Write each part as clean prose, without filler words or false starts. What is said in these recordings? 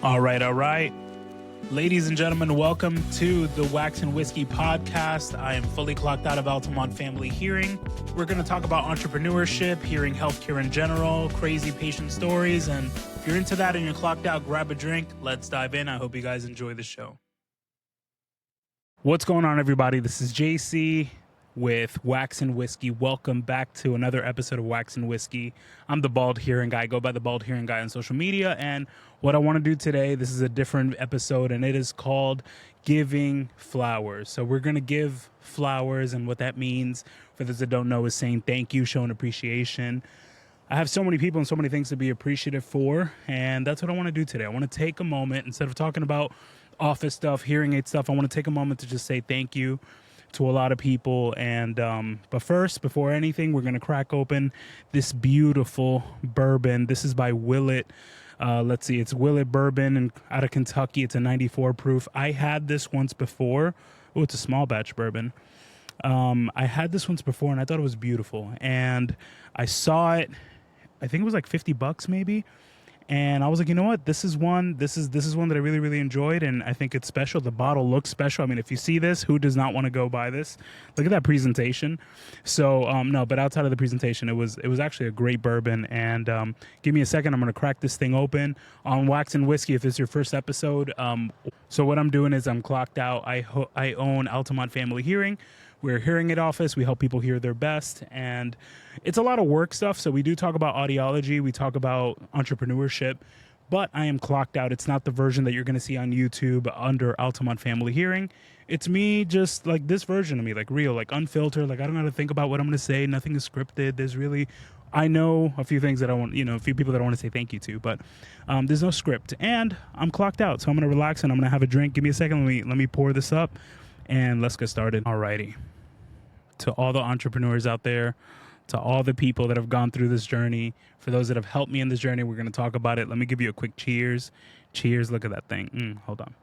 All right. Ladies and gentlemen, welcome to the Wax and Whiskey podcast. I am fully clocked out of Altamont Family Hearing. We're going to talk about entrepreneurship, hearing healthcare in general, crazy patient stories, and if you're into that and you're clocked out, grab a drink. Let's dive in. I hope you guys enjoy the show. What's going on, everybody? This is Jaysee with Wax and Whiskey. Welcome back to another episode of Wax and Whiskey. I'm the Bald Hearing Guy. I go by the Bald Hearing Guy on social media. And what I want to do today, this is a different episode, and it is called Giving Flowers. So we're going to give flowers, and what that means, for those that don't know, is saying thank you, showing appreciation. I have so many people and so many things to be appreciative for, and that's what I want to do today. I want to take a moment, instead of talking about office stuff, hearing aid stuff, I want to take a moment to just say thank you to a lot of people. And but first, before anything, we're going to crack open this beautiful bourbon. This is by Willet. Let's see, it's Willet Bourbon and out of Kentucky. It's a 94 proof. I had this once before. Oh, it's a small batch bourbon. I had this once before and I thought it was beautiful. And I saw it, I think it was like $50 maybe. And I was like, you know what? This is one that I really, really enjoyed, and I think it's special. The bottle looks special. I mean, if you see this, who does not want to go buy this? Look at that presentation. So, no, but outside of the presentation, it was actually a great bourbon. And give me a second. I'm going to crack this thing open on Wax and Whiskey if this is your first episode. So what I'm doing is I'm clocked out. I own Altamont Family Hearing. We're a hearing aid office. We help people hear their best, and it's a lot of work stuff. So we do talk about audiology. We talk about entrepreneurship, but I am clocked out. It's not the version that you're going to see on YouTube under Altamont Family Hearing. It's me, just like this version of me, like real, like unfiltered. Like I don't know how to think about what I'm going to say. Nothing is scripted. I know a few things that I want, a few people that I want to say thank you to, but there's no script, and I'm clocked out. So I'm going to relax and I'm going to have a drink. Give me a second. Let me pour this up and let's get started. Alrighty. To all the entrepreneurs out there, to all the people that have gone through this journey, for those that have helped me in this journey, we're going to talk about it. Let me give you a quick cheers. Cheers. Look at that thing. Hold on.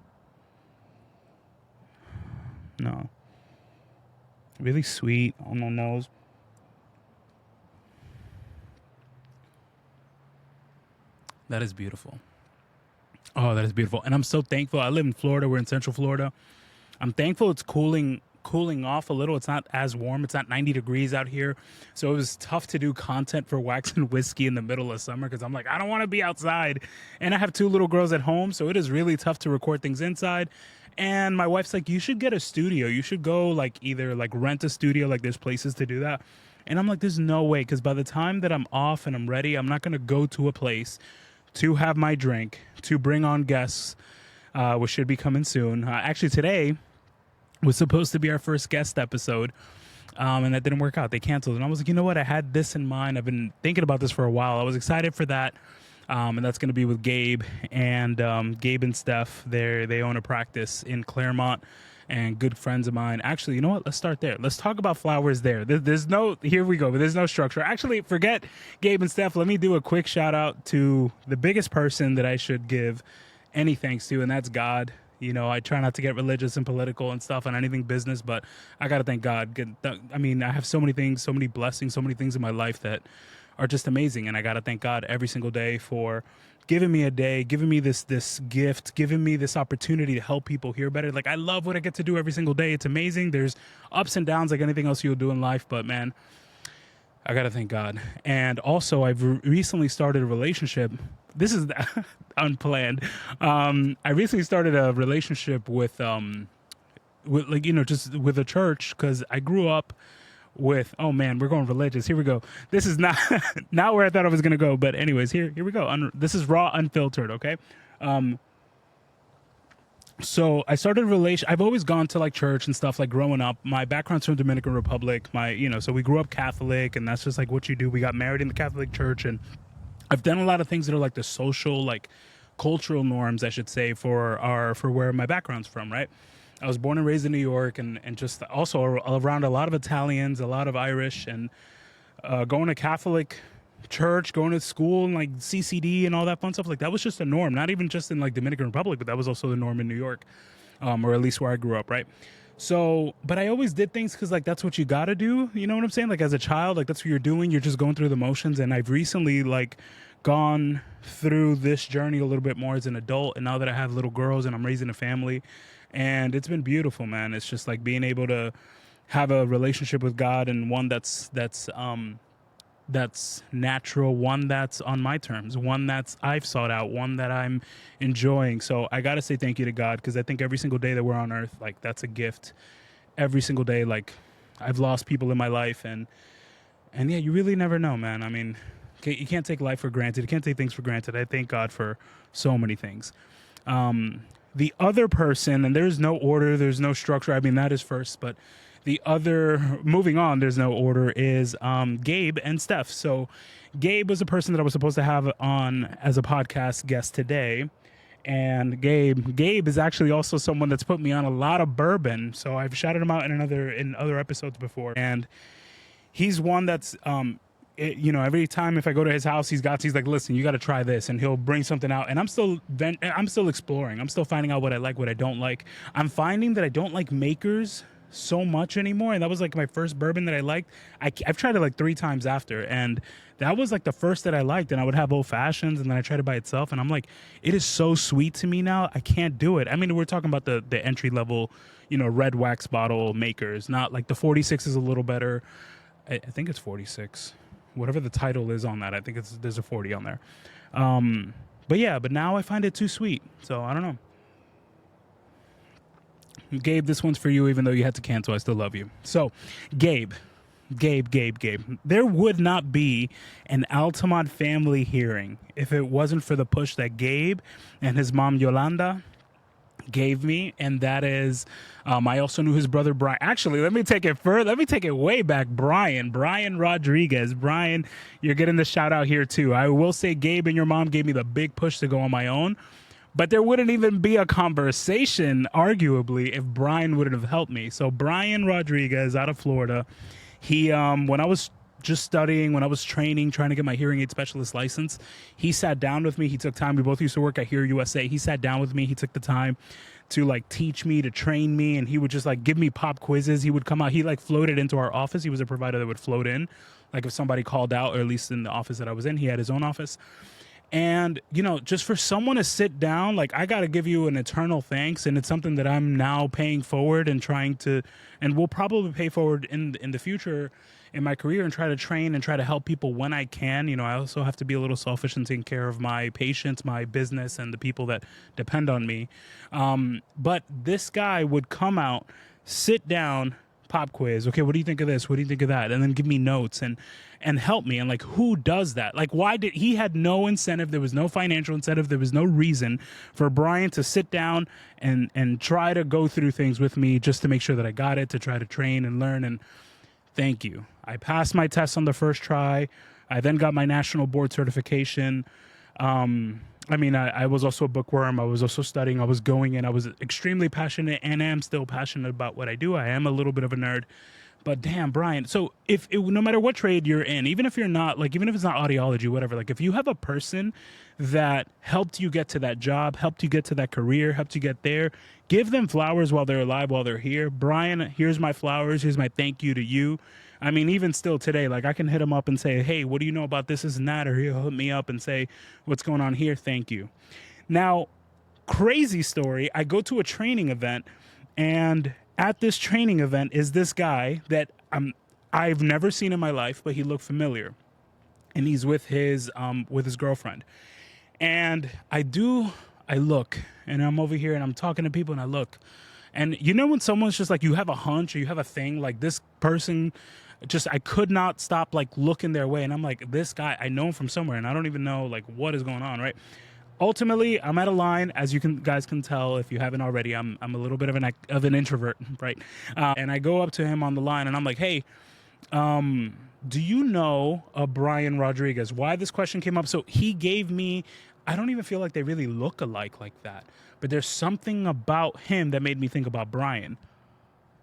No. Really sweet on the nose. That is beautiful. Oh, that is beautiful. And I'm so thankful. I live in Florida. We're in Central Florida. I'm thankful it's cooling off a little. It's not as warm. It's not 90 degrees out here. So it was tough to do content for Wax and Whiskey in the middle of summer because I'm like, I don't want to be outside. And I have 2 little girls at home, so it is really tough to record things inside. And my wife's like, you should get a studio. You should go either rent a studio. There's places to do that. And I'm like, there's no way, because by the time that I'm off and I'm ready, I'm not going to go to a place to have my drink, to bring on guests, which should be coming soon. Actually, today was supposed to be our first guest episode, and that didn't work out. They canceled. And I was like, you know what? I had this in mind. I've been thinking about this for a while. I was excited for that, and that's going to be with Gabe. And Gabe and Steph, they own a practice in Claremont, and good friends of mine. Actually, you know what? Let's start there. Let's talk about flowers there. Here we go, but there's no structure. Actually, forget Gabe and Steph. Let me do a quick shout out to the biggest person that I should give any thanks to, and that's God. I try not to get religious and political and stuff on anything business, but I got to thank God. I mean, I have so many things, so many blessings, so many things in my life that are just amazing. And I got to thank God every single day for giving me a day, giving me this gift, giving me this opportunity to help people hear better. I love what I get to do every single day. It's amazing. There's ups and downs like anything else you'll do in life, but man, I got to thank God. And also, I've recently started a relationship. This is unplanned. I recently started a relationship with just with a church, because I grew up with, oh man, we're going religious. Here we go. This is not where I thought I was going to go. But anyways, here we go. This is raw, unfiltered. Okay. So I started a relation. I've always gone to church and stuff growing up. My background's from Dominican Republic. So we grew up Catholic, and that's just what you do. We got married in the Catholic Church, and I've done a lot of things that are the social, cultural norms, I should say, for where my background's from, right? I was born and raised in New York, and just also around a lot of Italians, a lot of Irish, and going to Catholic church, going to school, and CCD and all that fun stuff. That was just a norm, not even just in Dominican Republic, but that was also the norm in New York, or at least where I grew up, right? So, but I always did things because that's what you got to do. You know what I'm saying? As a child, that's what you're doing. You're just going through the motions. And I've recently gone through this journey a little bit more as an adult, and now that I have little girls and I'm raising a family, and it's been beautiful, man. It's just like being able to have a relationship with God, and one that's natural, one that's on my terms, one that's I've sought out, one that I'm enjoying. So I got to say thank you to God, because I think every single day that we're on earth, like, that's a gift. Every single day, like, I've lost people in my life, and yeah, you really never know, man. I mean, you can't take life for granted. You can't take things for granted. I thank God for so many things. The other person, and there's no order, there's no structure. I mean, that is first, but the other, moving on, there's no order, is Gabe and Steph. So Gabe was a person that I was supposed to have on as a podcast guest today. And Gabe is actually also someone that's put me on a lot of bourbon. So I've shouted him out in other episodes before. And he's one that's, every time if I go to his house, he's like, listen, you got to try this, and he'll bring something out. And I'm still exploring. I'm still finding out what I like, what I don't like. I'm finding that I don't like makers so much anymore, and that was like my first bourbon that I liked. I've tried it like 3 times after, and that was like the first that I liked. And I would have old fashions, and then I tried it by itself, and I'm like, it is so sweet to me now. I can't do it. I mean, we're talking about the entry level, red wax bottle makers, not like the 46 is a little better. I think it's 46, whatever the title is on that. I think there's a 40 on there. But now I find it too sweet, so I don't know. Gabe, this one's for you, even though you had to cancel. I still love you. So, Gabe. There would not be an Altamont family hearing if it wasn't for the push that Gabe and his mom, Yolanda, gave me. And that is, I also knew his brother, Brian. Actually, let me take it further. Let me take it way back. Brian Rodriguez. Brian, you're getting the shout out here too. I will say Gabe and your mom gave me the big push to go on my own. But there wouldn't even be a conversation, arguably, if Brian wouldn't have helped me. So Brian Rodriguez out of Florida, he, when I was just studying, when I was training, trying to get my hearing aid specialist license, he sat down with me. He took time. We both used to work at Hear USA. He sat down with me. He took the time to like teach me, to train me, and he would just like give me pop quizzes. He would come out. He like floated into our office. He was a provider that would float in, like if somebody called out, or at least in the office that I was in, he had his own office. And, just for someone to sit down, like, I got to give you an eternal thanks. And it's something that I'm now paying forward and trying to, and will probably pay forward in the future in my career, and try to train and try to help people when I can. I also have to be a little selfish and taking care of my patients, my business, and the people that depend on me. But this guy would come out, sit down, pop quiz. Okay, what do you think of this? What do you think of that? And then give me notes and help me. And like, who does that? Like, why did he had no incentive? There was no financial incentive. There was no reason for Brian to sit down and try to go through things with me just to make sure that I got it, to try to train and learn. And thank you. I passed my test on the first try. I then got my national board certification. I was also a bookworm. I was also studying. I was going in. I was extremely passionate, and am still passionate about what I do. I am a little bit of a nerd. But damn, Brian. So no matter what trade you're in, even if you're not, like, even if it's not audiology, whatever, like, if you have a person that helped you get to that job, helped you get to that career, helped you get there, give them flowers while they're alive, while they're here. Brian, here's my flowers. Here's my thank you to you. I mean, even still today, like, I can hit him up and say, hey, what do you know about this and that? Or he'll hit me up and say, what's going on here? Thank you. Now, crazy story. I go to a training event, and at this training event is this guy that I've never seen in my life, but he looked familiar. And he's with his girlfriend. And I look, and I'm over here and I'm talking to people, and I look. And when someone's just like, you have a hunch or you have a thing, like, this person, just, I could not stop like looking their way. And I'm like, this guy, I know him from somewhere, and I don't even know like what is going on, right? Ultimately, I'm at a line, as you guys can tell if you haven't already. I'm a little bit of an introvert, right? And I go up to him on the line, and I'm like, hey, do you know Brian Rodriguez? Why this question came up? So he gave me, I don't even feel like they really look alike like that, but there's something about him that made me think about Brian.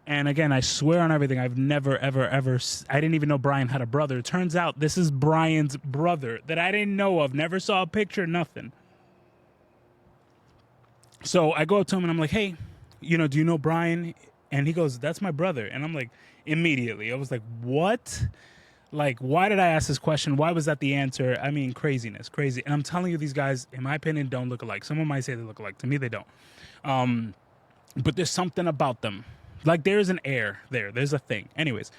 And again, I swear on everything, I've never, ever, ever, I didn't even know Brian had a brother. It turns out this is Brian's brother that I didn't know of, never saw a picture, nothing. So I go up to him and I'm like, hey, do you know Brian? And he goes, that's my brother. And I'm like, immediately, I was like, what? Like, why did I ask this question? Why was that the answer? I mean, craziness, crazy. And I'm telling you, these guys, in my opinion, don't look alike. Someone might say they look alike. To me, they don't. But there's something about them. Like, there's an air there. There's a thing. Anyways,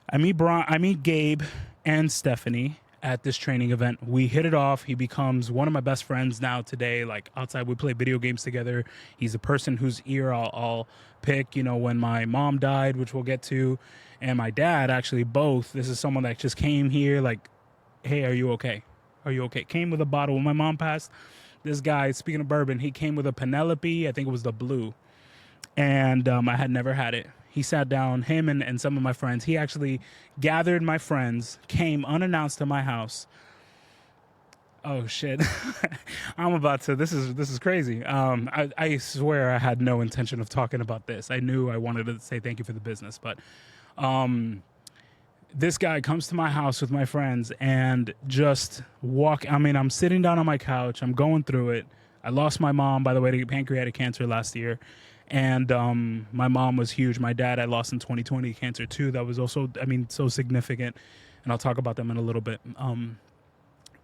I meet Gabe and Stephanie at this training event. We hit it off. He becomes one of my best friends now today. Like, outside, we play video games together. He's a person whose ear I'll pick, you know, when my mom died, which we'll get to, and my dad, actually, both. This is someone that just came here like, hey, are you okay? Are you okay? Came with a bottle when my mom passed. This guy, speaking of bourbon, he came with a Penelope. I think it was the blue. And I had never had it. He sat down, him and some of my friends. He actually gathered my friends, came unannounced to my house. Oh shit! I'm about to. This is crazy. I swear I had no intention of talking about this. I knew I wanted to say thank you for the business, but this guy comes to my house with my friends and just walk. I mean, I'm sitting down on my couch. I'm going through it. I lost my mom, by the way, to pancreatic cancer last year. And my mom was huge. My dad I lost in 2020 cancer too. That was also, I mean, so significant. And I'll talk about them in a little bit.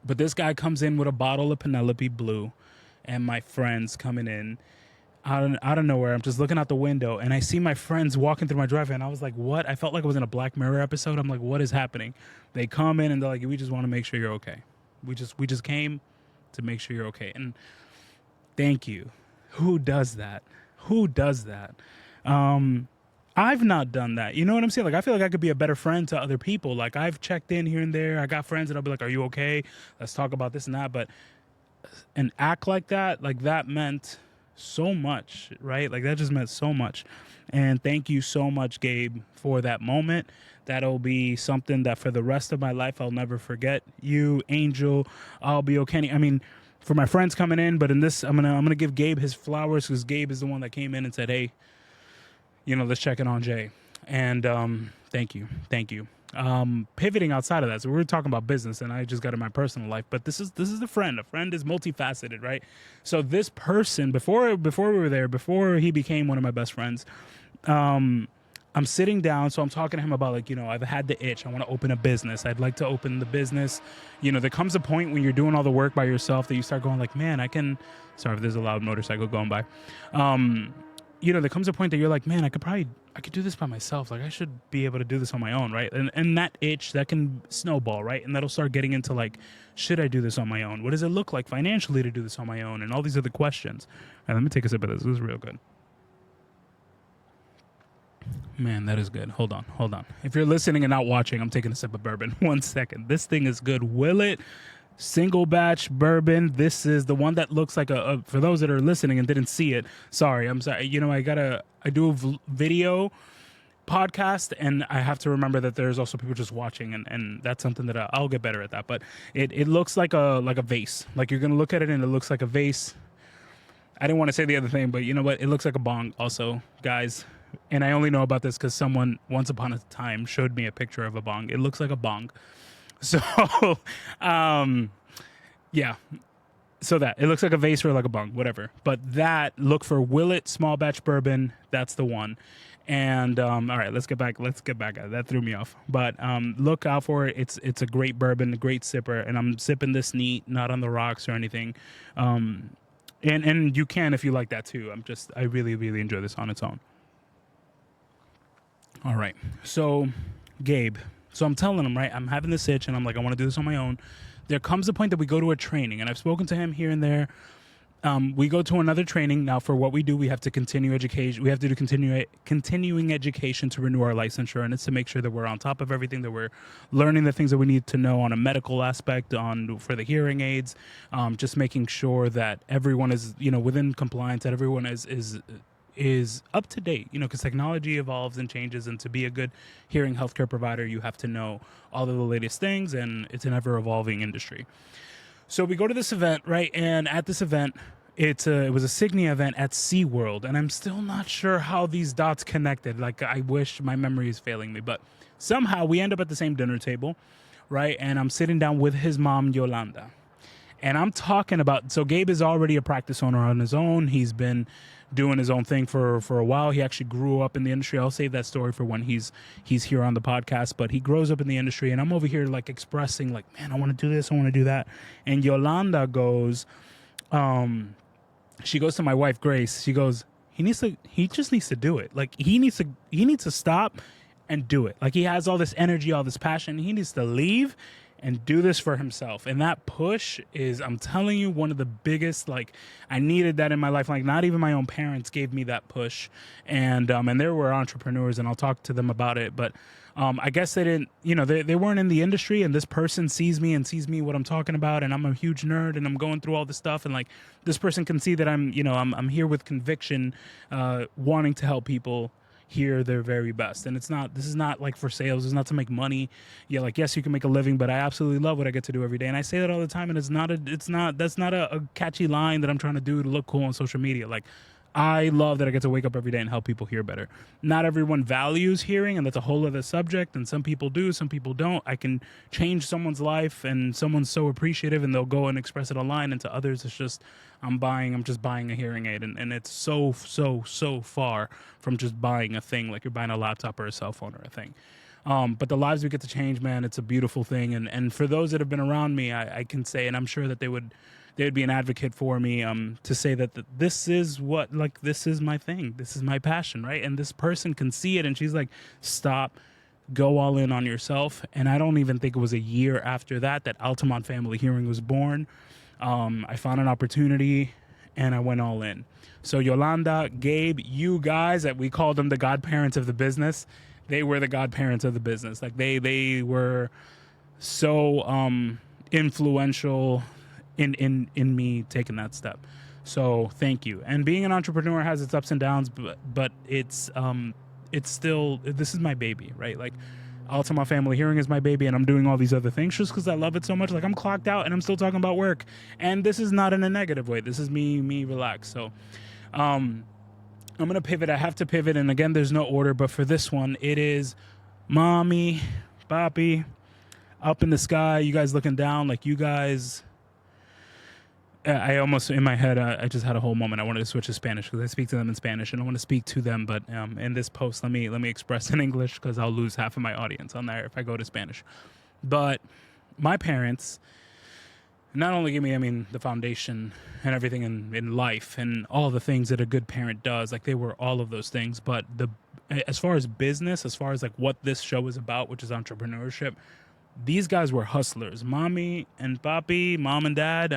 But this guy comes in with a bottle of Penelope Blue, and my friends coming in out of nowhere. I'm just looking out the window, and I see my friends walking through my driveway, and I was like, what? I felt like I was in a Black Mirror episode. I'm like, what is happening? They come in, and they're like, we just want to make sure you're okay. We just came to make sure you're okay. And thank you. Who does that? Who does that? I've not done that. You know what I'm saying? Like, I feel like I could be a better friend to other people. Like, I've checked in here and there. I got friends and I'll be like, are you okay? Let's talk about this and that. But an act like that meant so much, right? Like, that just meant so much. And thank you so much, Gabe, for that moment. That'll be something that for the rest of my life, I'll never forget. You, Angel, I'll be okay. I mean, for my friends coming in, but in this, I'm gonna give Gabe his flowers because Gabe is the one that came in and said, hey, you know, let's check in on Jay. And thank you. Pivoting outside of that, so we were talking about business, and I just got in my personal life. But this is a friend. A friend is multifaceted, right? So this person, before we were there, before he became one of my best friends, I'm sitting down, so I'm talking to him about, like, you know, I've had the itch. I want to open a business. I'd like to open the business. You know, there comes a point when you're doing all the work by yourself that you start going like, man, I can. Sorry if there's a loud motorcycle going by. You know, there comes a point that you're like, man, I could do this by myself. Like, I should be able to do this on my own, right? And that itch, that can snowball, right? And that'll start getting into, like, should I do this on my own? What does it look like financially to do this on my own? And all these other questions. All right, let me take a sip of this. This is real good. Man, that is good. Hold on. If you're listening and not watching, I'm taking a sip of bourbon. 1 second. This thing is good. Willet single batch bourbon. This is the one that looks like a for those that are listening and didn't see it. Sorry, I'm sorry. You know, I do a video podcast, and I have to remember that there's also people just watching, and that's something that I'll get better at that. But it looks like a vase. Like, you're gonna look at it and it looks like a vase. I didn't want to say the other thing, but you know what? It looks like a bong also, guys. And I only know about this because someone once upon a time showed me a picture of a bong. It looks like a bong. So, yeah. So that it looks like a vase or like a bong, whatever. But that, look for Willet small batch bourbon. That's the one. And all right, let's get back. That threw me off. But look out for it. It's a great bourbon, a great sipper, and I'm sipping this neat, not on the rocks or anything. And you can if you like that too. I really, really enjoy this on its own. All right. So, Gabe. So I'm telling him, right, I'm having this itch, and I'm like, I want to do this on my own. There comes a point that we go to a training, and I've spoken to him here and there. We go to another training. Now, for what we do, we have to continue education. We have to do continuing education to renew our licensure, and it's to make sure that we're on top of everything, that we're learning the things that we need to know on a medical aspect, for the hearing aids, just making sure that everyone is, you know, within compliance, that everyone is up to date, you know, because technology evolves and changes, and to be a good hearing healthcare provider, you have to know all of the latest things, and it's an ever-evolving industry. So we go to this event, right, and at this event, it was a Signia event at SeaWorld, and I'm still not sure how these dots connected. Like, I wish my memory is failing me, but somehow we end up at the same dinner table, right, and I'm sitting down with his mom, Yolanda. And I'm talking about, so Gabe is already a practice owner on his own. He's been doing his own thing for a while. He actually grew up in the industry. I'll save that story for when he's here on the podcast, but he grows up in the industry, and I'm over here like expressing like, man, I want to do this, I want to do that. And Yolanda goes, she goes to my wife, Grace, she goes, he just needs to do it. Like he needs to stop and do it. Like he has all this energy, all this passion. He needs to leave and do this for himself. And that push is, I'm telling you, one of the biggest, like I needed that in my life. Like not even my own parents gave me that push. And they were entrepreneurs, and I'll talk to them about it. But I guess they didn't, they weren't in the industry, and this person sees me what I'm talking about. And I'm a huge nerd, and I'm going through all this stuff. And like this person can see that I'm here with conviction, wanting to help people hear their very best. And this is not like for sales. It's not to make money. Yeah, like, yes, you can make a living, but I absolutely love what I get to do every day. And I say that all the time. And that's not a catchy line that I'm trying to do to look cool on social media. Like, I love that I get to wake up every day and help people hear better. Not everyone values hearing, and that's a whole other subject. And some people do, some people don't. I can change someone's life, and someone's so appreciative, and they'll go and express it online. And to others, it's just, I'm just buying a hearing aid. And it's so far from just buying a thing, like you're buying a laptop or a cell phone or a thing. But the lives we get to change, man, it's a beautiful thing. And for those that have been around me, I can say, and I'm sure that they would be an advocate for me, to say that this is this is my thing. This is my passion, right? And this person can see it, and she's like, stop, go all in on yourself. And I don't even think it was a year after that Altamont Family Hearing was born. I found an opportunity, and I went all in. So Yolanda, Gabe, you guys, that we called them the godparents of the business, they were the godparents of the business. Like they were so influential in me taking that step. So thank you. And being an entrepreneur has its ups and downs, but it's still, this is my baby, right? Like Altamont Family Hearing is my baby, and I'm doing all these other things just because I love it so much. Like I'm clocked out and I'm still talking about work, and this is not in a negative way. This is me relaxed. So I'm gonna pivot. I have to pivot, and again, there's no order, but for this one, it is mommy, papi, up in the sky, you guys looking down, like you guys. I almost, in my head, I just had a whole moment. I wanted to switch to Spanish because I speak to them in Spanish, and I want to speak to them. But in this post, let me express in English because I'll lose half of my audience on there if I go to Spanish. But my parents not only give me, the foundation and everything in life and all the things that a good parent does. Like they were all of those things. But as far as business, as far as like what this show is about, which is entrepreneurship, these guys were hustlers. Mommy and papi, mom and dad.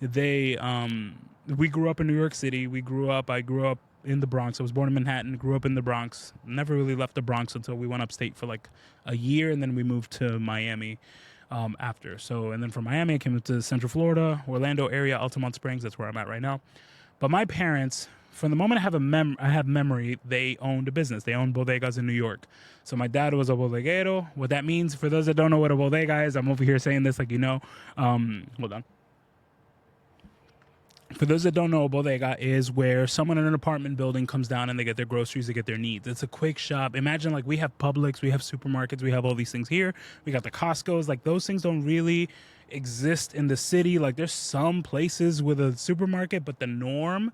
They we grew up in New York City. I grew up in the Bronx. I was born in Manhattan, grew up in the Bronx. Never really left the Bronx until we went upstate for like a year, and then we moved to Miami after. So, and then from Miami, I came to Central Florida, Orlando area, Altamont Springs. That's where I'm at right now. But my parents, from the moment I have memory, they owned a business. They owned bodegas in New York. So my dad was a bodeguero. What that means, for those that don't know what a bodega is, I'm over here saying this like hold on. For those that don't know, a bodega is where someone in an apartment building comes down and they get their groceries, they get their needs. It's a quick shop. Imagine like we have Publix, we have supermarkets, we have all these things here. We got the Costco's. Like those things don't really exist in the city. Like there's some places with a supermarket, but the norm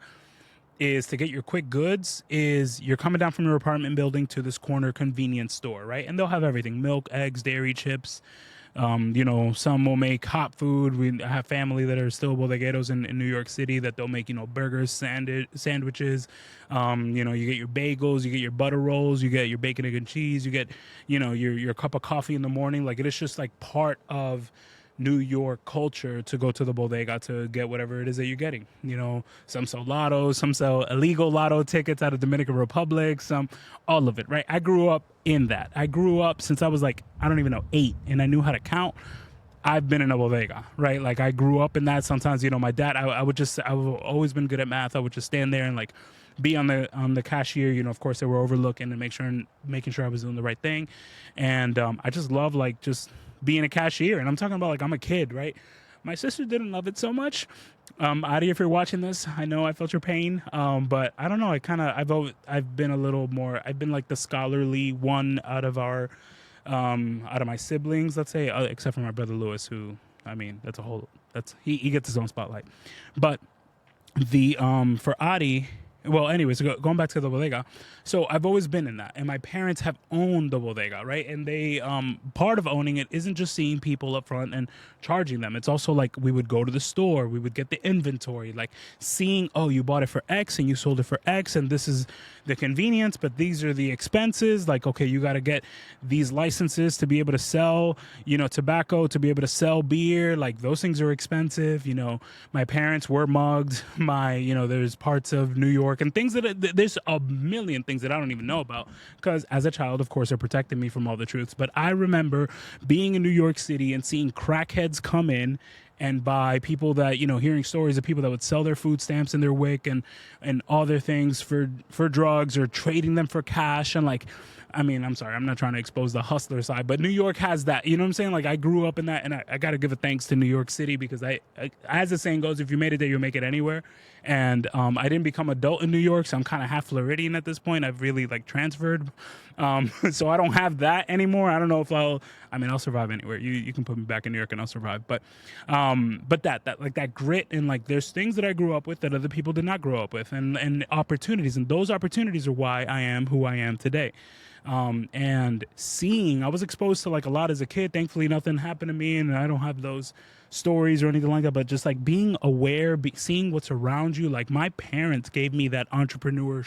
is to get your quick goods is you're coming down from your apartment building to this corner convenience store, right? And they'll have everything: milk, eggs, dairy, chips. Some will make hot food. We have family that are still bodegueros in New York City that they'll make, burgers, sandwiches. You get your bagels, you get your butter rolls, you get your bacon, egg, and cheese, you get, your cup of coffee in the morning. Like it is just like part of New York culture to go to the bodega to get whatever it is that you're getting. Some sell lottos, some sell illegal lotto tickets out of Dominican Republic, all of it, right? I grew up in that. I grew up since I was like, I don't even know, 8, and I knew how to count. I've been in a bodega, right? Like I grew up in that. Sometimes, my dad, I've always been good at math. I would just stand there and like be on the cashier. Of course they were overlooking and making sure I was doing the right thing. And I just love like just being a cashier. And I'm talking about like I'm a kid, right? My sister didn't love it so much. Adi, if you're watching this, I know I felt your pain. But I don't know. I've been a little more. I've been like the scholarly one out of my siblings, let's say, except for my brother Lewis, who, that's a whole That's he gets his own spotlight. But the for Adi, well, anyways, going back to the bodega. So I've always been in that, and my parents have owned the bodega, right? And they part of owning it isn't just seeing people up front and charging them. It's also like we would go to the store, we would get the inventory, like seeing, oh, you bought it for X and you sold it for X, and this is the convenience, but these are the expenses. Like, okay, you got to get these licenses to be able to sell, tobacco, to be able to sell beer. Like those things are expensive. My parents were mugged. There's parts of New York and things there's a million things that I don't even know about, because as a child, of course, they're protecting me from all the truths. But I remember being in New York City and seeing crackheads come in and by people that, hearing stories of people that would sell their food stamps and their WIC and all their things for drugs, or trading them for cash. And like, I mean, I'm sorry, I'm not trying to expose the hustler side, but New York has that, you know what I'm saying? Like I grew up in that, and I got to give a thanks to New York City, because I, as the saying goes, if you made it there, you'll make it anywhere. And I didn't become adult in New York, so I'm kind of half Floridian at this point. I've really like transferred. So I don't have that anymore. I don't know if I'll survive anywhere. You can put me back in New York and I'll survive. But that like that grit, and like there's things that I grew up with that other people did not grow up with, and opportunities, and those opportunities are why I am who I am today. And I was exposed to like a lot as a kid. Thankfully, nothing happened to me, and I don't have those stories or anything like that, but just like being aware, seeing what's around you. Like my parents gave me that entrepreneur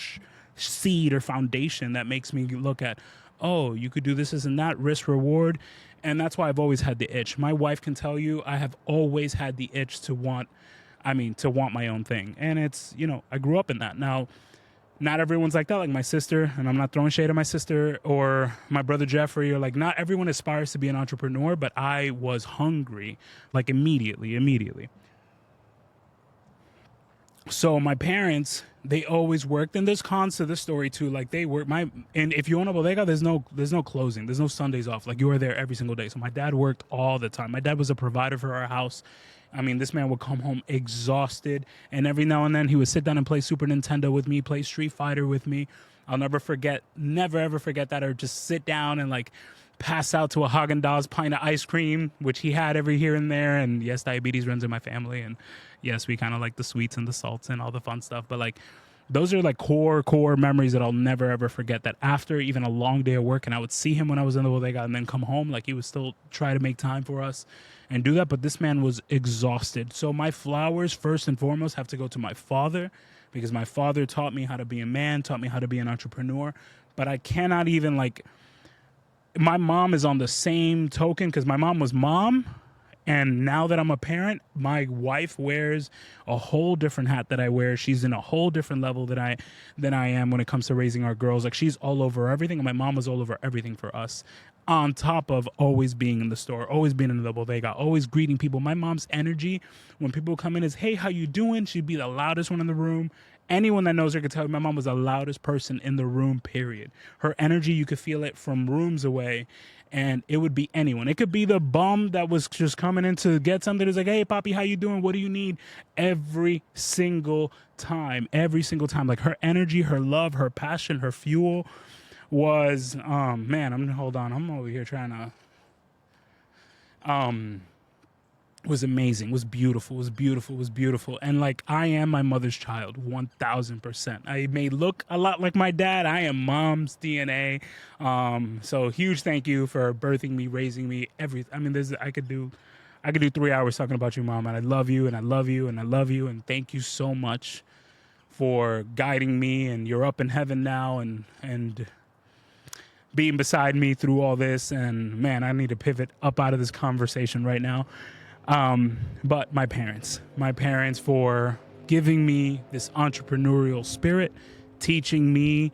seed or foundation that makes me look at, oh, you could do this and that, risk reward. And that's why I've always had the itch. My wife can tell you I have always had the itch to want my own thing. And it's, I grew up in that. Now, not everyone's like that, like my sister, and I'm not throwing shade at my sister or my brother Jeffrey, or like not everyone aspires to be an entrepreneur, but I was hungry, like immediately. So my parents, they always worked, and there's cons to this story too. Like they work and if you own a bodega, there's no closing, there's no Sundays off. Like you are there every single day. So my dad worked all the time. My dad was a provider for our house. I mean, this man would come home exhausted, and every now and then he would sit down and play Super Nintendo with me, play Street Fighter with me. I'll never ever forget that, or just sit down and like pass out to a Haagen-Dazs pint of ice cream, which he had every here and there. And yes, diabetes runs in my family, and yes, we kind of like the sweets and the salts and all the fun stuff. But like, those are like core memories that I'll never ever forget. That after even a long day of work, and I would see him when I was in the bodega, and then come home, like he would still try to make time for us and do that. But this man was exhausted. So my flowers, first and foremost, have to go to my father, because my father taught me how to be a man, taught me how to be an entrepreneur. But I cannot even like, my mom is on the same token, because my mom was mom. And now that I'm a parent, my wife wears a whole different hat that I wear. She's in a whole different level than I am when it comes to raising our girls. Like she's all over everything, and my mom was all over everything for us. On top of always being in the store, always being in the bodega, always greeting people. My mom's energy when people come in is, "Hey, how you doing?" She'd be the loudest one in the room. Anyone that knows her could tell you my mom was the loudest person in the room, period. Her energy, you could feel it from rooms away. And it would be anyone. It could be the bum that was just coming in to get something. It's like, "Hey, Poppy, how you doing? What do you need?" Every single time. Like her energy, her love, her passion, her fuel was, hold on. I'm over here trying to, was amazing, was beautiful. And like, I am my mother's child, 1000%. I may look a lot like my dad. I am mom's DNA. So huge thank you for birthing me, raising me, everything. I mean, I could do 3 hours talking about you, Mom, and I love you, and I love you, and I love you. And thank you so much for guiding me, and you're up in heaven now, and being beside me through all this. And man, I need to pivot up out of this conversation right now. But my parents for giving me this entrepreneurial spirit, teaching me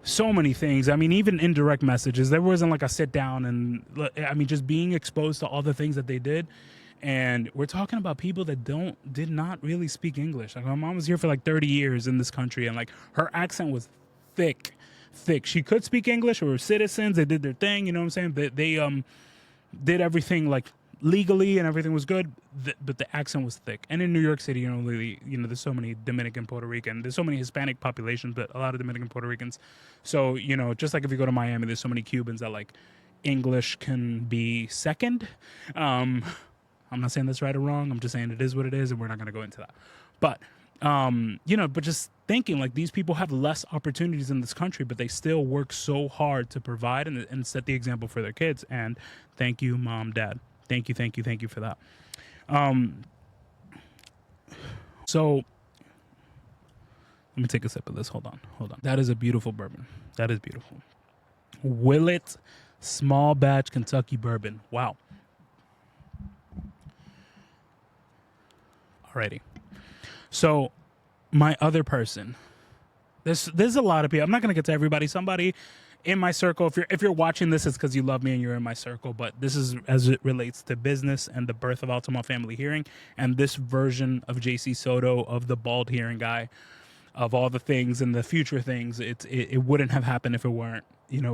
so many things. I mean, even indirect messages. There wasn't like a sit down and, I mean, just being exposed to all the things that they did. And we're talking about people that did not really speak English. Like my mom was here for like 30 years in this country, and like her accent was thick. She could speak English, or were citizens. They did their thing. You know what I'm saying? They did everything like legally, and everything was good, but the accent was thick. And in New York City, there's so many Dominican, Puerto Rican, there's so many Hispanic populations, but a lot of Dominican, Puerto Ricans. So, just like if you go to Miami, there's so many Cubans that like English can be second. I'm not saying that's right or wrong. I'm just saying it is what it is, and we're not going to go into that. But, but just thinking like these people have less opportunities in this country, but they still work so hard to provide and set the example for their kids. And thank you, Mom, Dad. Thank you for that. So let me take a sip of this. Hold on. That is a beautiful bourbon. That is beautiful. Willet small batch Kentucky bourbon. Wow. Alrighty. So my other person, there's a lot of people. I'm not going to get to everybody. Somebody in my circle, if you're watching this, it's because you love me and you're in my circle. But this is as it relates to business and the birth of Altamont Family Hearing and this version of Jaysee Soto, of the bald hearing guy, of all the things and the future things. It wouldn't have happened if it weren't,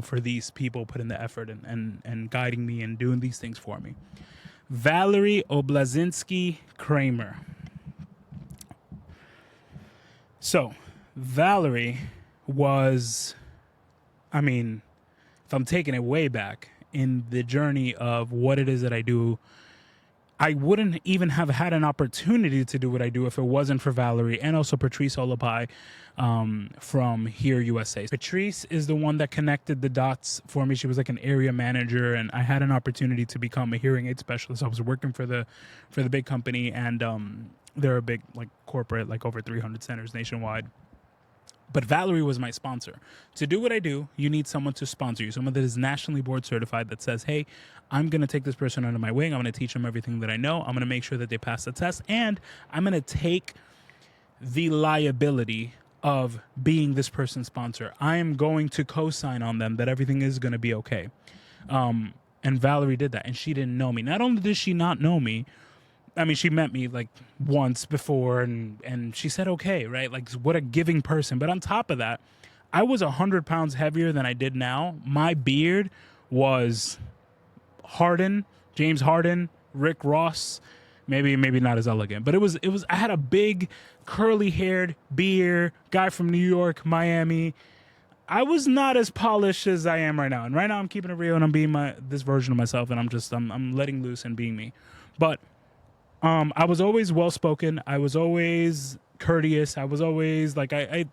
for these people putting the effort and guiding me and doing these things for me. Valerie Oblazinski Kramer. So Valerie was, if I'm taking it way back in the journey of what it is that I do, I wouldn't even have had an opportunity to do what I do if it wasn't for Valerie and also Patrice Olapai from Here USA. Patrice is the one that connected the dots for me. She was like an area manager, and I had an opportunity to become a hearing aid specialist. I was working for the big company, and they're a big like corporate, like over 300 centers nationwide. But Valerie was my sponsor. To do what I do, you need someone to sponsor you, someone that is nationally board certified that says, hey, I'm going to take this person under my wing. I'm going to teach them everything that I know. I'm going to make sure that they pass the test. And I'm going to take the liability of being this person's sponsor. I am going to co-sign on them that everything is going to be okay. And Valerie did that, and she didn't know me. Not only did she not know me, she met me like once before and she said, okay, right? Like, what a giving person. But on top of that, I was 100 pounds heavier than I did now. My beard was James Harden, Rick Ross, maybe not as elegant, but it was, I had a big curly haired beard, guy from New York, Miami. I was not as polished as I am right now. And right now I'm keeping it real and I'm being this version of myself, and I'm letting loose and being me. But I was always well-spoken. I was always courteous. I was always like, I've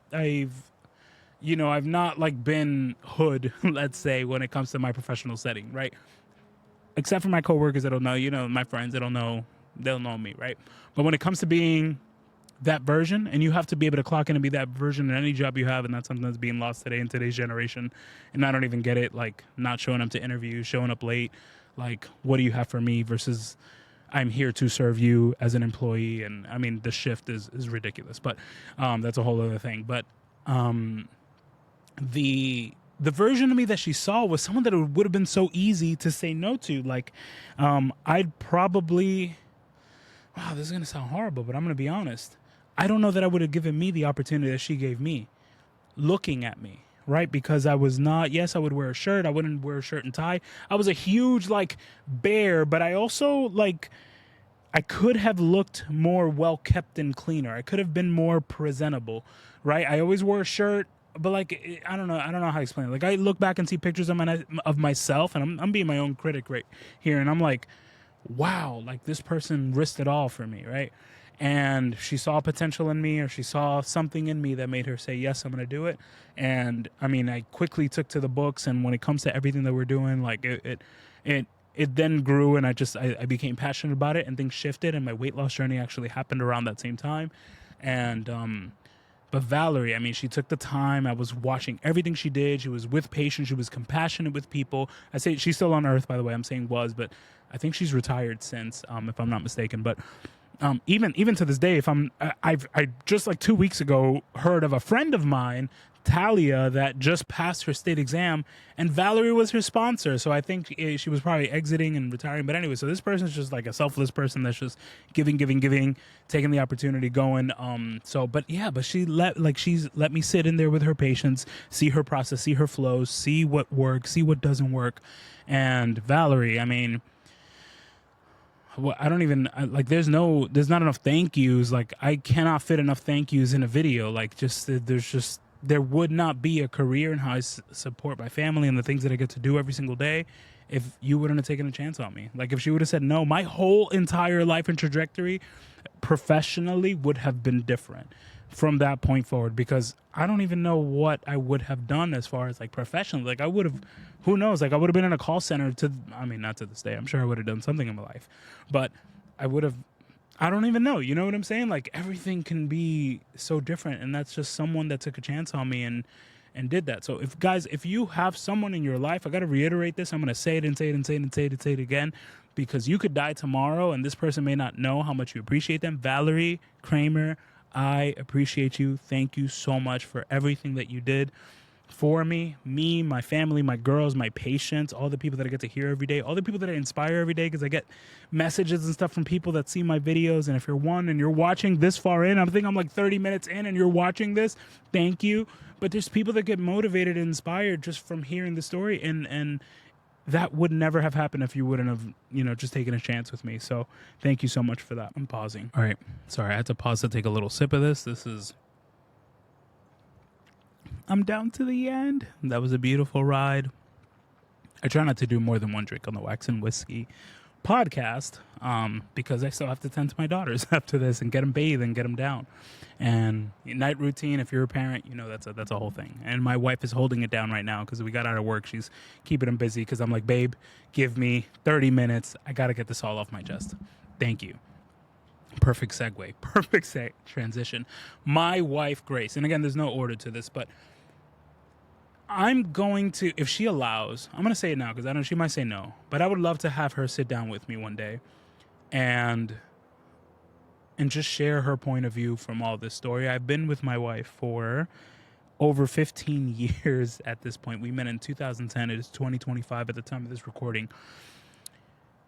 not like been hood, let's say, when it comes to my professional setting, right? Except for my coworkers that don't know, my friends that don't know, they'll know me, right? But when it comes to being that version, and you have to be able to clock in and be that version in any job you have, and that's something that's being lost today in today's generation. And I don't even get it, like not showing up to interviews, showing up late, like what do you have for me versus I'm here to serve you as an employee. And the shift is ridiculous, but that's a whole other thing. But the version of me that she saw was someone that it would have been so easy to say no to. Like, I'd probably, wow, this is going to sound horrible, but I'm going to be honest. I don't know that I would have given me the opportunity that she gave me looking at me. Right? Because I was not, yes, I would wear a shirt. I wouldn't wear a shirt and tie. I was a huge like bear, but I also I could have looked more well kept and cleaner. I could have been more presentable, right? I always wore a shirt, but like, I don't know how to explain it. Like, I look back and see pictures of myself, and I'm being my own critic right here. And I'm like, wow, like this person risked it all for me. Right? And she saw potential in me, or she saw something in me that made her say, yes, I'm going to do it. And I quickly took to the books. And when it comes to everything that we're doing, like it then grew, and I became passionate about it, and things shifted, and my weight loss journey actually happened around that same time. And, but Valerie, she took the time. I was watching everything she did. She was with patients. She was compassionate with people. I say she's still on earth, by the way. I'm saying was, but I think she's retired since, if I'm not mistaken. But even to this day, I just like 2 weeks ago heard of a friend of mine, Talia, that just passed her state exam, and Valerie was her sponsor. So I think she was probably exiting and retiring. But anyway, so this person's just like a selfless person that's just giving, taking the opportunity, going. But she's let me sit in there with her patients, see her process, see her flows, see what works, see what doesn't work. And Valerie, I don't even like. There's not enough thank yous. Like, I cannot fit enough thank yous in a video. Like, there would not be a career in how I support my family and the things that I get to do every single day if you wouldn't have taken a chance on me. Like if she would have said no, my whole entire life and trajectory professionally would have been different from that point forward, because I don't even know what I would have done as far as like professionally. Like I would have, who knows, like I would have been in a call center not to this day. I'm sure I would have done something in my life, but I would have, I don't even know. You know what I'm saying? Like everything can be so different, and that's just someone that took a chance on me and did that. So if you have someone in your life, I got to reiterate this. I'm going to say it and say it and say it and say it and say it again, because you could die tomorrow and this person may not know how much you appreciate them. Valerie Kramer, I appreciate you. Thank you so much for everything that you did for me, my family, my girls, my patients, all the people that I get to hear every day, all the people that I inspire every day, because I get messages and stuff from people that see my videos. And if you're one and you're watching this far in, I'm like 30 minutes in and you're watching this, thank you. But there's people that get motivated and inspired just from hearing the story, and that would never have happened if you wouldn't have, just taken a chance with me. So thank you so much for that. I'm pausing. All right. Sorry, I had to pause to take a little sip of this. I'm down to the end. That was a beautiful ride. I try not to do more than one drink on the Wax and Whiskey podcast, because I still have to tend to my daughters after this and get them bathed and get them down. And night routine, if you're a parent, that's a whole thing. And my wife is holding it down right now because we got out of work. She's keeping them busy because I'm like, babe, give me 30 minutes. I got to get this all off my chest. Thank you. Perfect segue. Perfect transition. My wife, Grace, and again, there's no order to this, but I'm going to, if she allows, I'm going to say it now because I know she might say no, but I would love to have her sit down with me one day and just share her point of view from all this story. I've been with my wife for over 15 years at this point. We met in 2010. It is 2025 at the time of this recording.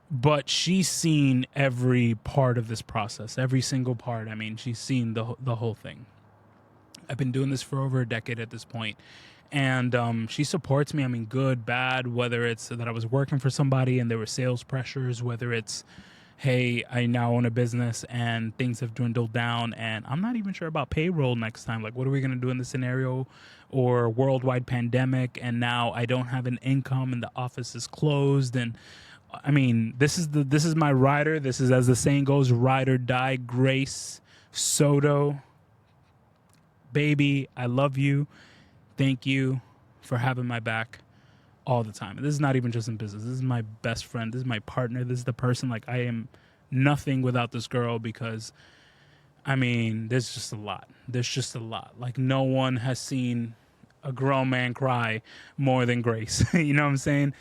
But she's seen every part of this process, every single part. I mean, she's seen the whole thing. I've been doing this for over a decade at this point. And she supports me. I mean, good, bad, whether it's that I was working for somebody and there were sales pressures, whether it's, hey, I now own a business and things have dwindled down and I'm not even sure about payroll next time. Like, what are we going to do in this scenario? Or worldwide pandemic, and now I don't have an income and the office is closed. And I mean, this is my rider. This is, as the saying goes, ride or die. Jaysee Soto. Baby, I love you. Thank you for having my back all the time. This is not even just in business. This is my best friend. This is my partner. This is the person. Like, I am nothing without this girl, because, I mean, there's just a lot. There's just a lot. Like, no one has seen a grown man cry more than Grace. You know what I'm saying?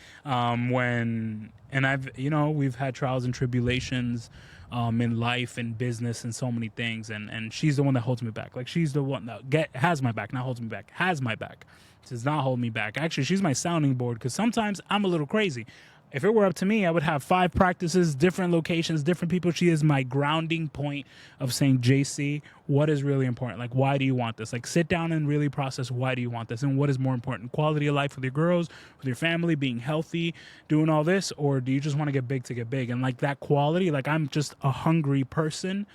We've had trials and tribulations in life and business and so many things. And she's the one that holds me back. Like, she's the one that has my back, not holds me back, has my back. Does not hold me back. Actually, she's my sounding board, because sometimes I'm a little crazy. If it were up to me, I would have 5 practices, different locations, different people. She is my grounding point of saying, JC, what is really important? Like, why do you want this? Like, sit down and really process, why do you want this? And what is more important? Quality of life with your girls, with your family, being healthy, doing all this? Or do you just want to get big to get big? And like that quality, like, I'm just a hungry person.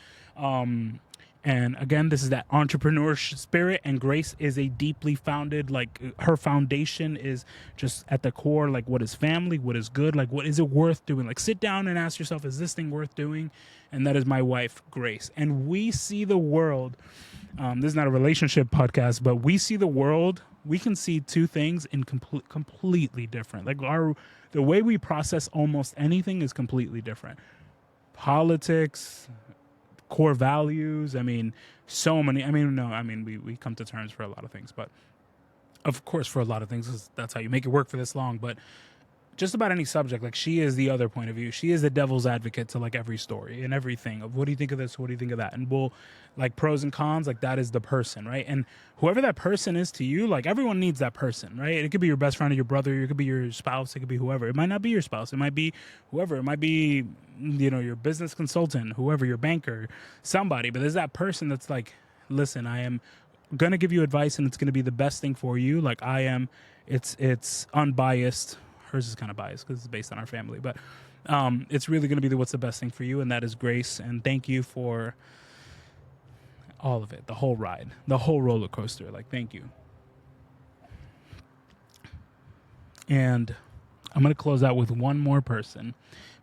And again, this is that entrepreneur spirit, and Grace is a deeply founded, like, her foundation is just at the core, like, what is family, what is good, like, what is it worth doing? Like, sit down and ask yourself, is this thing worth doing? And that is my wife, Grace. And we see the world, this is not a relationship podcast, but we see the world, we can see 2 things in completely different. Like, the way we process almost anything is completely different. Politics, core values. I mean, so many. I mean, we come to terms for a lot of things, but of course, for a lot of things, that's how you make it work for this long. But just about any subject, like, she is the other point of view. She is the devil's advocate to, like, every story and everything of, what do you think of this? What do you think of that? And we'll, like, pros and cons, like, that is the person, right? And whoever that person is to you, like, everyone needs that person, right? It could be your best friend or your brother. It could be your spouse. It could be whoever. It might not be your spouse. It might be whoever. It might be, your business consultant, whoever, your banker, somebody. But there's that person that's like, listen, I am going to give you advice and it's going to be the best thing for you. Like, I am, it's unbiased. Hers is kind of biased because it's based on our family, but it's really going to be what's the best thing for you, and that is Grace. And thank you for all of it, the whole ride, the whole roller coaster. Like, thank you. And I'm going to close out with one more person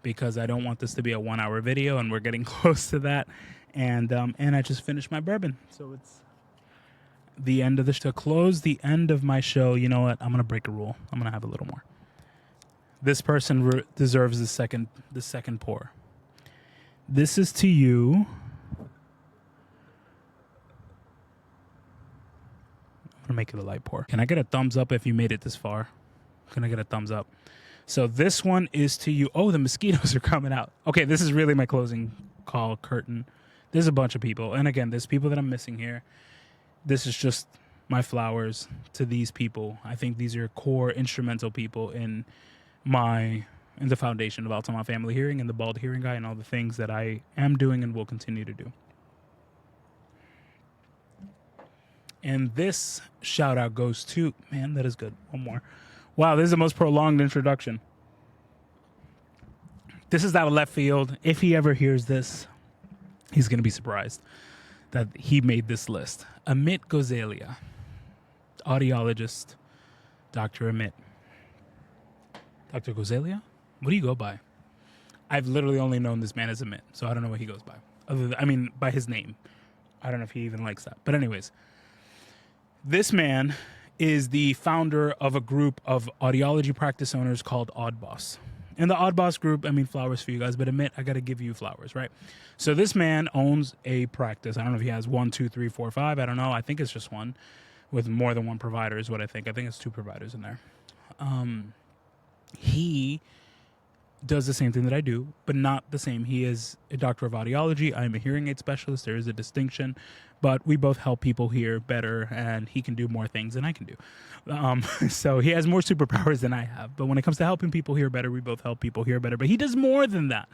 because I don't want this to be a 1 hour video, and we're getting close to that. And I just finished my bourbon. So it's the end of to close the end of my show. You know what? I'm going to break a rule. I'm going to have a little more. This person deserves the second pour. This is to you. I'm going to make it a light pour. Can I get a thumbs up if you made it this far? Can I get a thumbs up? So this one is to you. Oh, the mosquitoes are coming out. Okay, this is really my closing call curtain. There's a bunch of people. And again, there's people that I'm missing here. This is just my flowers to these people. I think these are core instrumental people in the foundation of Altamont Family Hearing and the Bald Hearing Guy and all the things that I am doing and will continue to do. And this shout out goes to, man, that is good. One more. Wow, this is the most prolonged introduction. This is out of left field. If he ever hears this, he's going to be surprised that he made this list. Amit Gozalia, audiologist, Dr. Amit. Dr. Gozalia? What do you go by? I've literally only known this man as Amit, so I don't know what he goes by. By his name. I don't know if he even likes that. But anyways, this man is the founder of a group of audiology practice owners called Odd Boss. In the Odd Boss group, flowers for you guys, but Amit, I got to give you flowers, right? So this man owns a practice. I don't know if he has 1, 2, 3, 4, 5. I don't know. I think it's just one with more than one provider is what I think. I think it's 2 providers in there. He does the same thing that I do, but not the same. He is a doctor of audiology. I'm a hearing aid specialist. There is a distinction, but we both help people hear better, and he can do more things than I can do. So he has more superpowers than I have. But when it comes to helping people hear better, we both help people hear better. But he does more than that,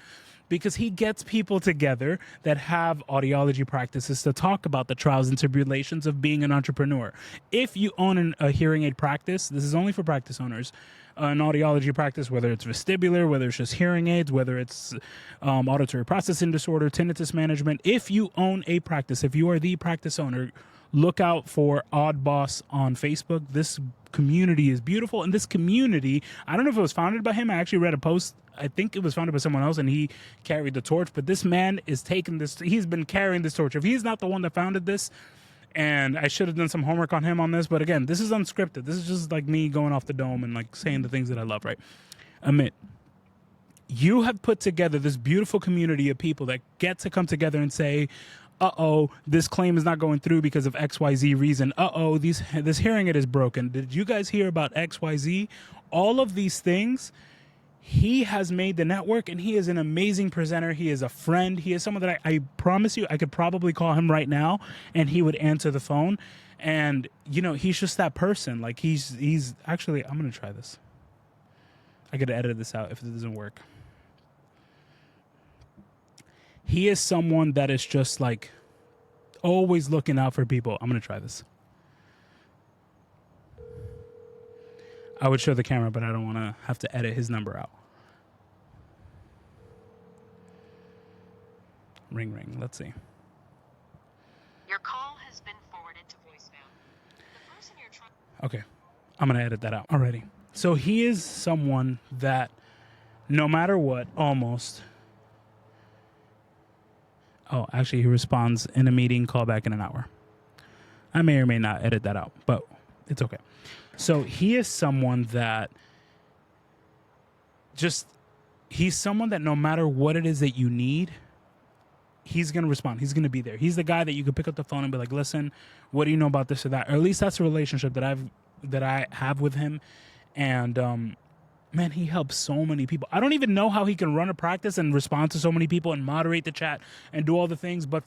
because he gets people together that have audiology practices to talk about the trials and tribulations of being an entrepreneur. If you own a hearing aid practice, this is only for practice owners, an audiology practice, whether it's vestibular, whether it's just hearing aids, whether it's auditory processing disorder, tinnitus management. If you own a practice, if you are the practice owner, look out for Odd Boss on Facebook. This community is beautiful. And this community, I don't know if it was founded by him. I actually read a post. I think it was founded by someone else, and he carried the torch. But this man is taking this. He's been carrying this torch. If he's not the one that founded this, and I should have done some homework on him on this. But again, this is unscripted. This is just like me going off the dome and like saying the things that I love, right? Amit, you have put together this beautiful community of people that get to come together and say, uh-oh, this claim is not going through because of XYZ reason. Uh-oh, this hearing aid is broken. Did you guys hear about XYZ? All of these things. He has made the network, and he is an amazing presenter. He is a friend. He is someone that I promise you I could probably call him right now, and he would answer the phone. And, he's just that person. Like, he's actually, I'm going to try this. I got to edit this out if it doesn't work. He is someone that is just, like, always looking out for people. I'm going to try this. I would show the camera, but I don't want to have to edit his number out. Ring, ring. Let's see. Your call has been forwarded to voicemail. The person you're trying... Okay. I'm going to edit that out. Alrighty. So he is someone that no matter what, almost... Oh, actually, he responds in a meeting, call back in an hour. I may or may not edit that out, but it's okay. So he is someone that he's someone that no matter what it is that you need, he's going to respond. He's going to be there. He's the guy that you could pick up the phone and be like, listen, what do you know about this or that? Or at least that's a relationship that I have with him. And, man, he helps so many people. I don't even know how he can run a practice and respond to so many people and moderate the chat and do all the things. But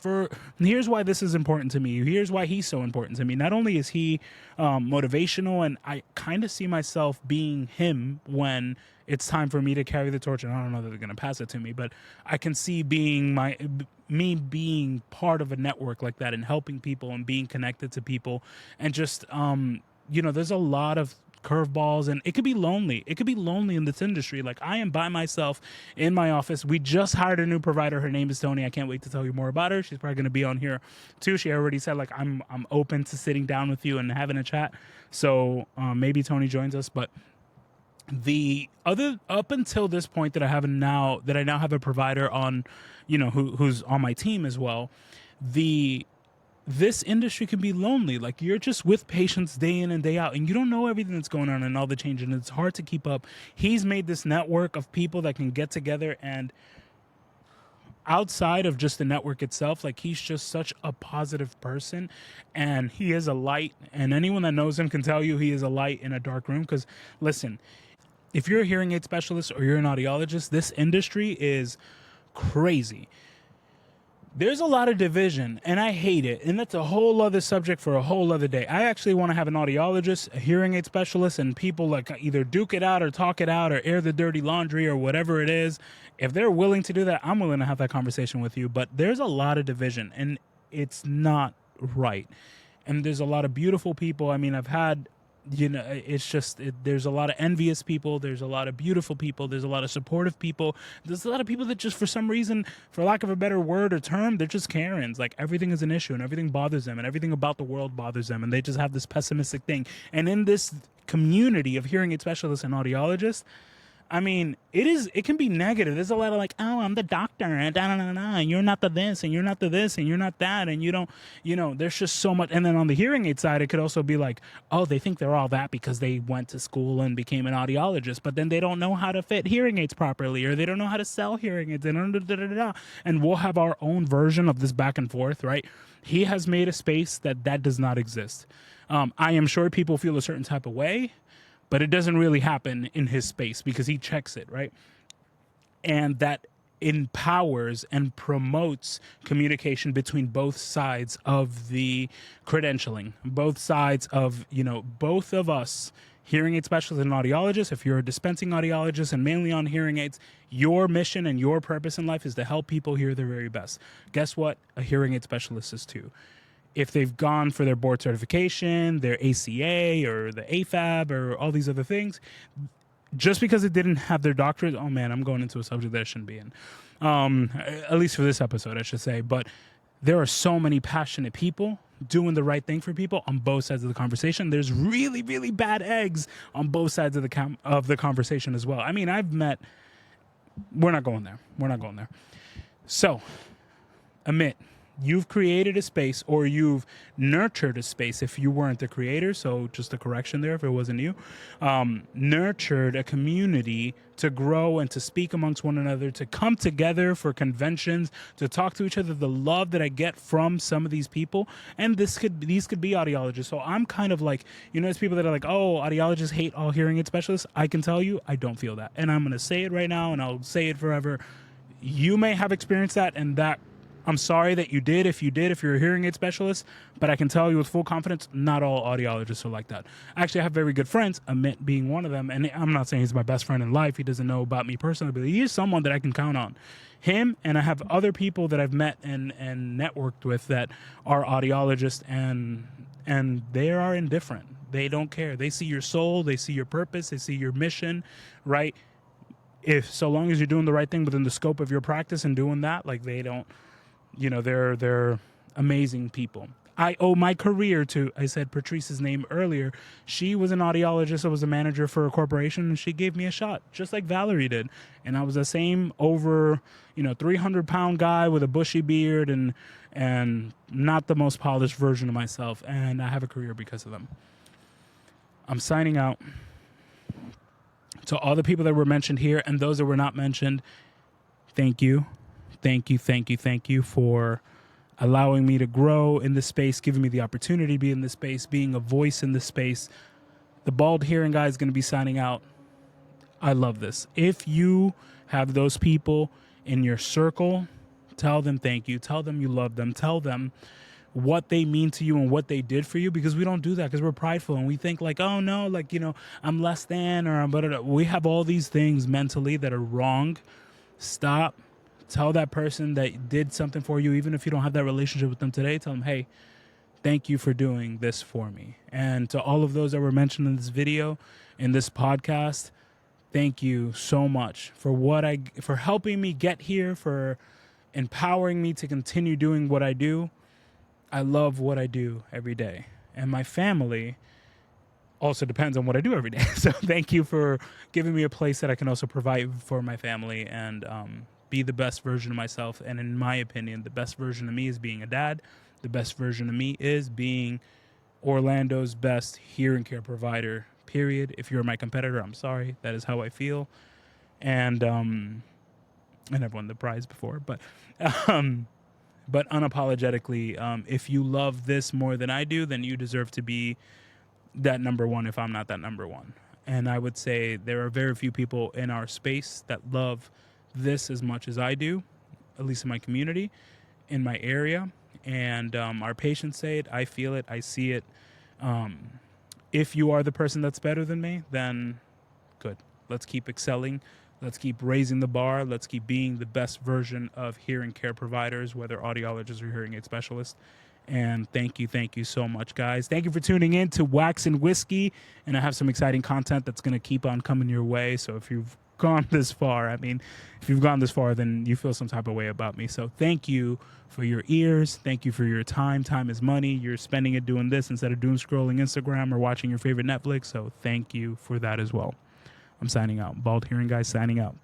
here's why this is important to me. Here's why he's so important to me. Not only is he motivational, and I kind of see myself being him when it's time for me to carry the torch. And I don't know that they're going to pass it to me, but I can see me being part of a network like that and helping people and being connected to people. And just, there's a lot of curveballs, and it could be lonely. It could be lonely in this industry. Like, I am by myself in my office. We just hired a new provider. Her name is Tony. I can't wait to tell you more about her. She's probably going to be on here too. She already said, like, I'm open to sitting down with you and having a chat. So maybe Tony joins us. But The other up until this point that I now have a provider on, who's on my team as well. The This industry can be lonely. Like, you're just with patients day in and day out, and you don't know everything that's going on and all the change, and it's hard to keep up. He's made this network of people that can get together, and outside of just the network itself, like, he's just such a positive person, and he is a light, and anyone that knows him can tell you he is a light in a dark room. Because listen, if you're a hearing aid specialist or you're an audiologist, this industry is crazy. There's a lot of division, and I hate it. And that's a whole other subject for a whole other day. I actually want to have an audiologist, a hearing aid specialist, and people like either duke it out or talk it out or air the dirty laundry or whatever it is. If they're willing to do that, I'm willing to have that conversation with you. But there's a lot of division, and it's not right. And there's a lot of beautiful people. I mean, I've had, it's just, there's a lot of envious people. There's a lot of beautiful people. There's a lot of supportive people. There's a lot of people that just, for some reason, for lack of a better word or term, they're just Karens. Like, everything is an issue and everything bothers them and everything about the world bothers them. And they just have this pessimistic thing. And in this community of hearing aid specialists and audiologists, I mean, it can be negative. There's a lot of like, oh, I'm the doctor, and and you're not the this, and you're not the this, and you're not that, and you don't, there's just so much. And then on the hearing aid side, it could also be like, oh, they think they're all that because they went to school and became an audiologist, but then they don't know how to fit hearing aids properly, or they don't know how to sell hearing aids, and we'll have our own version of this back and forth, right? He has made a space that does not exist. I am sure people feel a certain type of way, but it doesn't really happen in his space because he checks it, right? And that empowers and promotes communication between both sides of the credentialing, both sides of, both of us, hearing aid specialists and audiologists. If you're a dispensing audiologist and mainly on hearing aids, your mission and your purpose in life is to help people hear their very best. Guess what? A hearing aid specialist is too. If they've gone for their board certification, their ACA or the AFAB or all these other things, just because it didn't have their doctorate, oh man, I'm going into a subject that I shouldn't be in. At least for this episode, I should say. But there are so many passionate people doing the right thing for people on both sides of the conversation. There's really, really bad eggs on both sides of the conversation as well. I mean, we're not going there. So, Amit, you've created a space, or you've nurtured a space if you weren't the creator. So just a correction there if it wasn't you. Nurtured a community to grow and to speak amongst one another, to come together for conventions, to talk to each other. The love that I get from some of these people, and these could be audiologists. So I'm kind of like, there's people that are like, oh, audiologists hate all hearing aid specialists. I can tell you, I don't feel that. And I'm going to say it right now, and I'll say it forever. You may have experienced that, and that I'm sorry that you did, if you're a hearing aid specialist, but I can tell you with full confidence, not all audiologists are like that. Actually, I have very good friends, Amit being one of them, and I'm not saying he's my best friend in life. He doesn't know about me personally, but he is someone that I can count on. Him, and I have other people that I've met and networked with that are audiologists, and they are indifferent. They don't care. They see your soul, they see your purpose, they see your mission, right? So long as you're doing the right thing within the scope of your practice and doing that, like, they don't, they're amazing people. I owe my career to, I said Patrice's name earlier. She was an audiologist. I was a manager for a corporation, and she gave me a shot, just like Valerie did. And I was the same over, 300-pound guy with a bushy beard and not the most polished version of myself. And I have a career because of them. I'm signing out. To all the people that were mentioned here and those that were not mentioned, thank you. Thank you for allowing me to grow in this space, giving me the opportunity to be in this space, being a voice in this space. The Bald Hearing Guy is going to be signing out. I love this. If you have those people in your circle, tell them thank you. Tell them you love them. Tell them what they mean to you and what they did for you, because we don't do that because we're prideful and we think like, oh no, like, I'm less than, or we have all these things mentally that are wrong. Stop. Tell that person that did something for you, even if you don't have that relationship with them today, tell them, hey, thank you for doing this for me. And to all of those that were mentioned in this video, in this podcast, thank you so much for helping me get here, for empowering me to continue doing what I do. I love what I do every day. And my family also depends on what I do every day. So thank you for giving me a place that I can also provide for my family and be the best version of myself. And in my opinion, the best version of me is being a dad. The best version of me is being Orlando's best hearing care provider, period. If you're my competitor, I'm sorry. That is how I feel. And I've won the prize before, but unapologetically, if you love this more than I do, then you deserve to be that number one if I'm not that number one. And I would say there are very few people in our space that love this as much as I do, at least in my community, in my area. And our patients say it, I feel it, I see it. If you are the person that's better than me, then good. Let's keep excelling. Let's keep raising the bar. Let's keep being the best version of hearing care providers, whether audiologists or hearing aid specialists. And thank you so much, guys. Thank you for tuning in to Wax and Whiskey. And I have some exciting content that's going to keep on coming your way. So if you've gone this far, if you've gone this far, then you feel some type of way about me. So thank you for your ears. Thank you for your time. Time is money. You're spending it doing this instead of doom scrolling Instagram or watching your favorite Netflix. So thank you for that as well. I'm signing out. Bald Hearing Guy signing out.